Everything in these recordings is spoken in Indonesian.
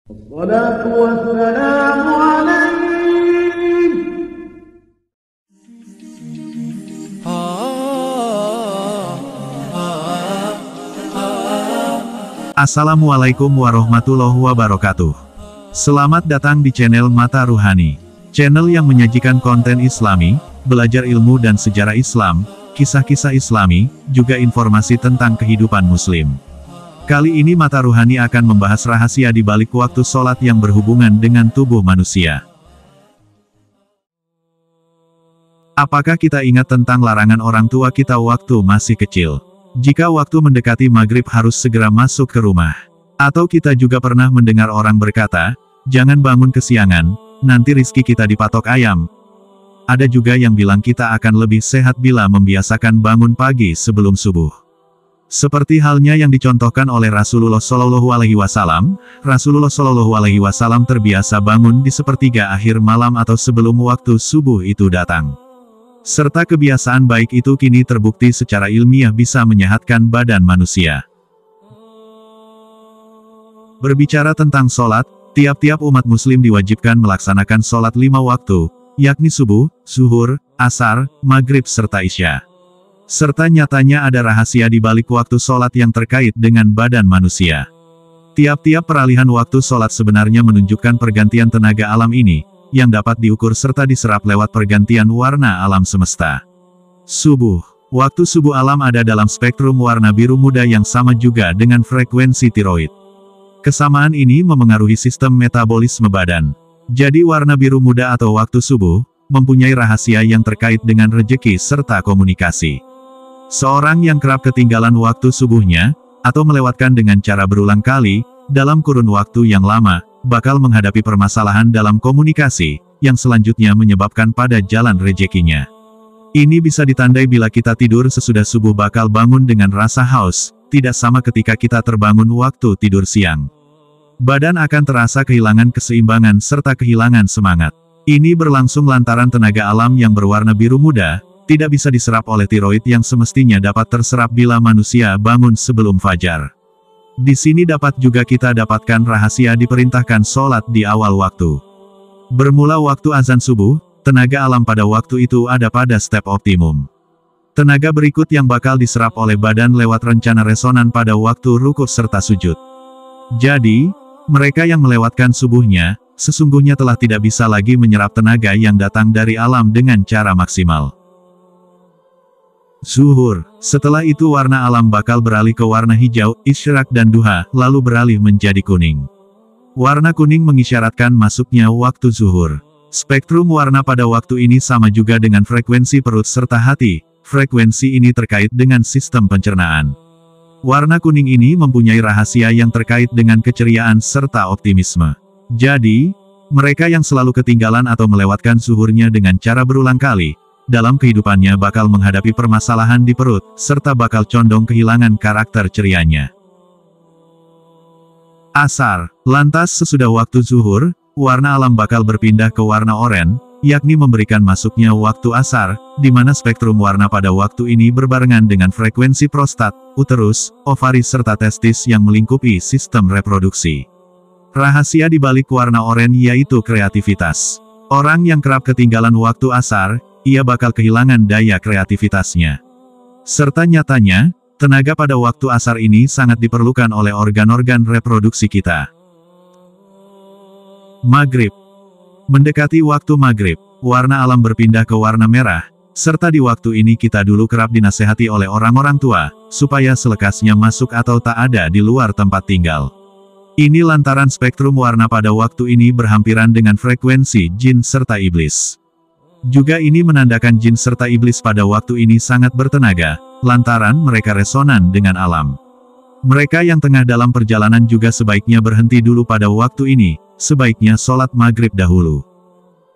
الصلاة والسلام عليك. Assalamualaikum warahmatullahi wabarakatuh. Selamat datang di channel Mata Ruhani, channel yang menyajikan konten Islami, belajar ilmu dan sejarah Islam, kisah-kisah Islami, juga informasi tentang kehidupan Muslim. Kali ini Mata Ruhani akan membahas rahasia di balik waktu sholat yang berhubungan dengan tubuh manusia. Apakah kita ingat tentang larangan orang tua kita waktu masih kecil? Jika waktu mendekati maghrib harus segera masuk ke rumah. Atau kita juga pernah mendengar orang berkata, jangan bangun kesiangan, nanti rizki kita dipatok ayam. Ada juga yang bilang kita akan lebih sehat bila membiasakan bangun pagi sebelum subuh. Seperti halnya yang dicontohkan oleh Rasulullah Shallallahu Alaihi Wasallam, Rasulullah Shallallahu Alaihi Wasallam terbiasa bangun di sepertiga akhir malam atau sebelum waktu subuh itu datang. Serta kebiasaan baik itu kini terbukti secara ilmiah bisa menyehatkan badan manusia. Berbicara tentang sholat, tiap-tiap umat muslim diwajibkan melaksanakan sholat 5 waktu, yakni subuh, zuhur, asar, maghrib serta isya. Serta nyatanya ada rahasia di balik waktu sholat yang terkait dengan badan manusia. Tiap-tiap peralihan waktu sholat sebenarnya menunjukkan pergantian tenaga alam ini, yang dapat diukur serta diserap lewat pergantian warna alam semesta. Subuh. Waktu subuh alam ada dalam spektrum warna biru muda yang sama juga dengan frekuensi tiroid. Kesamaan ini memengaruhi sistem metabolisme badan. Jadi warna biru muda atau waktu subuh, mempunyai rahasia yang terkait dengan rejeki serta komunikasi. Seorang yang kerap ketinggalan waktu subuhnya, atau melewatkan dengan cara berulang kali, dalam kurun waktu yang lama, bakal menghadapi permasalahan dalam komunikasi, yang selanjutnya menyebabkan pada jalan rejekinya. Ini bisa ditandai bila kita tidur sesudah subuh bakal bangun dengan rasa haus, tidak sama ketika kita terbangun waktu tidur siang. Badan akan terasa kehilangan keseimbangan serta kehilangan semangat. Ini berlangsung lantaran tenaga alam yang berwarna biru muda, tidak bisa diserap oleh tiroid yang semestinya dapat terserap bila manusia bangun sebelum fajar. Di sini dapat juga kita dapatkan rahasia diperintahkan sholat di awal waktu. Bermula waktu azan subuh, tenaga alam pada waktu itu ada pada step optimum. Tenaga berikut yang bakal diserap oleh badan lewat rencana resonan pada waktu rukuk serta sujud. Jadi, mereka yang melewatkan subuhnya, sesungguhnya telah tidak bisa lagi menyerap tenaga yang datang dari alam dengan cara maksimal. Zuhur. Setelah itu warna alam bakal beralih ke warna hijau, isyraq dan duha, lalu beralih menjadi kuning. Warna kuning mengisyaratkan masuknya waktu zuhur. Spektrum warna pada waktu ini sama juga dengan frekuensi perut serta hati, frekuensi ini terkait dengan sistem pencernaan. Warna kuning ini mempunyai rahasia yang terkait dengan keceriaan serta optimisme. Jadi, mereka yang selalu ketinggalan atau melewatkan zuhurnya dengan cara berulang kali, dalam kehidupannya bakal menghadapi permasalahan di perut, serta bakal condong kehilangan karakter cerianya. Asar. Lantas sesudah waktu zuhur, warna alam bakal berpindah ke warna oranye, yakni memberikan masuknya waktu asar, di mana spektrum warna pada waktu ini berbarengan dengan frekuensi prostat, uterus, ovaris serta testis yang melingkupi sistem reproduksi. Rahasia di balik warna oranye yaitu kreativitas. Orang yang kerap ketinggalan waktu asar, ia bakal kehilangan daya kreativitasnya. Serta nyatanya, tenaga pada waktu asar ini sangat diperlukan oleh organ-organ reproduksi kita. Maghrib. Mendekati waktu maghrib, warna alam berpindah ke warna merah, serta di waktu ini kita dulu kerap dinasehati oleh orang-orang tua, supaya selekasnya masuk atau tak ada di luar tempat tinggal. Ini lantaran spektrum warna pada waktu ini berhampiran dengan frekuensi jin serta iblis. Juga ini menandakan jin serta iblis pada waktu ini sangat bertenaga, lantaran mereka resonan dengan alam. Mereka yang tengah dalam perjalanan juga sebaiknya berhenti dulu pada waktu ini, sebaiknya sholat maghrib dahulu.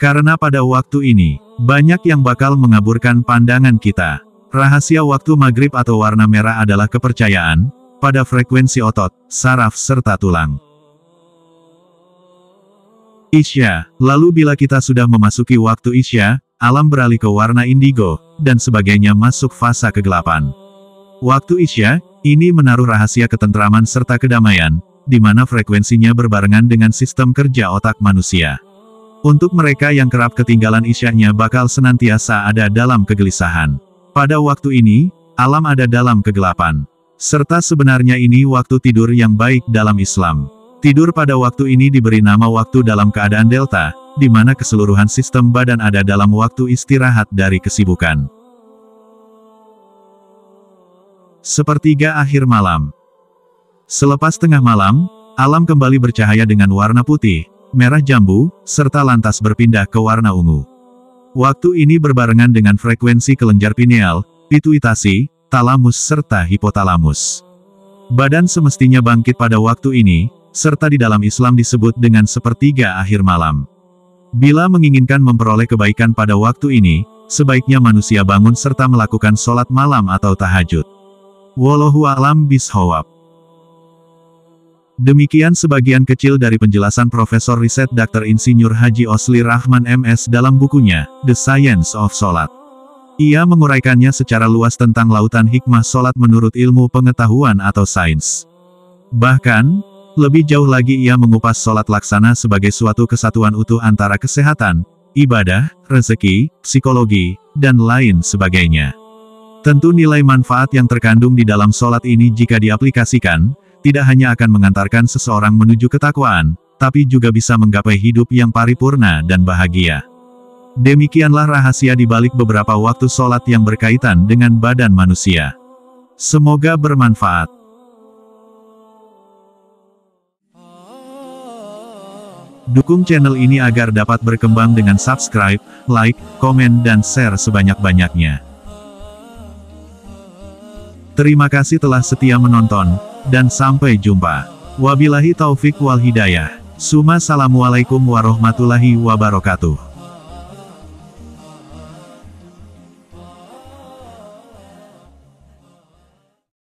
Karena pada waktu ini, banyak yang bakal mengaburkan pandangan kita. Rahasia waktu maghrib atau warna merah adalah kepercayaan, pada frekuensi otot, saraf serta tulang. Isya. Lalu bila kita sudah memasuki waktu isya, alam beralih ke warna indigo, dan sebagainya masuk fase kegelapan. Waktu isya, ini menaruh rahasia ketentraman serta kedamaian, di mana frekuensinya berbarengan dengan sistem kerja otak manusia. Untuk mereka yang kerap ketinggalan isyaknya bakal senantiasa ada dalam kegelisahan. Pada waktu ini, alam ada dalam kegelapan. Serta sebenarnya ini waktu tidur yang baik dalam Islam. Tidur pada waktu ini diberi nama waktu dalam keadaan delta, di mana keseluruhan sistem badan ada dalam waktu istirahat dari kesibukan. Sepertiga akhir malam. Selepas tengah malam, alam kembali bercahaya dengan warna putih, merah jambu, serta lantas berpindah ke warna ungu. Waktu ini berbarengan dengan frekuensi kelenjar pineal, pituitasi, talamus serta hipotalamus. Badan semestinya bangkit pada waktu ini, serta di dalam Islam disebut dengan sepertiga akhir malam. Bila menginginkan memperoleh kebaikan pada waktu ini, sebaiknya manusia bangun serta melakukan sholat malam atau tahajud. Wallahu a'lam bishawab. Demikian sebagian kecil dari penjelasan Profesor Riset Dr. Insinyur Haji Osli Rahman MS dalam bukunya, The Science of Salat. Ia menguraikannya secara luas tentang lautan hikmah salat menurut ilmu pengetahuan atau sains. Bahkan, lebih jauh lagi ia mengupas salat laksana sebagai suatu kesatuan utuh antara kesehatan, ibadah, rezeki, psikologi, dan lain sebagainya. Tentu nilai manfaat yang terkandung di dalam salat ini jika diaplikasikan, tidak hanya akan mengantarkan seseorang menuju ketakwaan, tapi juga bisa menggapai hidup yang paripurna dan bahagia. Demikianlah rahasia di balik beberapa waktu sholat yang berkaitan dengan badan manusia. Semoga bermanfaat. Dukung channel ini agar dapat berkembang dengan subscribe, like, komen dan share sebanyak-banyaknya. Terima kasih telah setia menonton, dan sampai jumpa. Wabillahi taufik wal hidayah. Assalamualaikum warahmatullahi wabarakatuh.